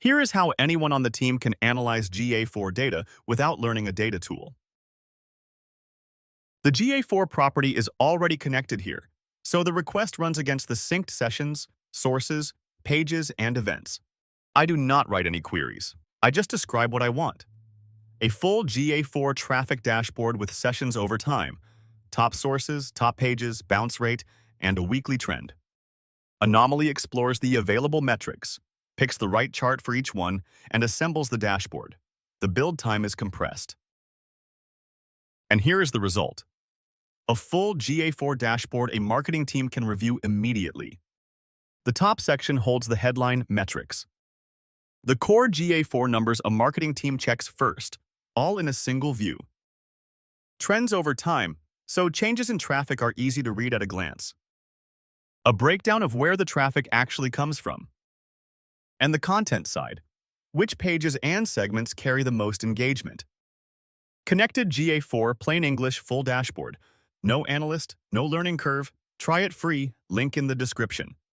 Here is how anyone on the team can analyze GA4 data without learning a data tool. The GA4 property is already connected here, so the request runs against the synced sessions, sources, pages, and events. I do not write any queries. I just describe what I want. A full GA4 traffic dashboard with sessions over time, top sources, top pages, bounce rate, and a weekly trend. Anomaly explores the available metrics, picks the right chart for each one, and assembles the dashboard. The build time is compressed. And here is the result. A full GA4 dashboard a marketing team can review immediately. The top section holds the headline Metrics. The core GA4 numbers a marketing team checks first, all in a single view. Trends over time, so changes in traffic are easy to read at a glance. A breakdown of where the traffic actually comes from. And the content side, which pages and segments carry the most engagement. Connected GA4 plain English full dashboard. No analyst, no learning curve. Try it free, link in the description.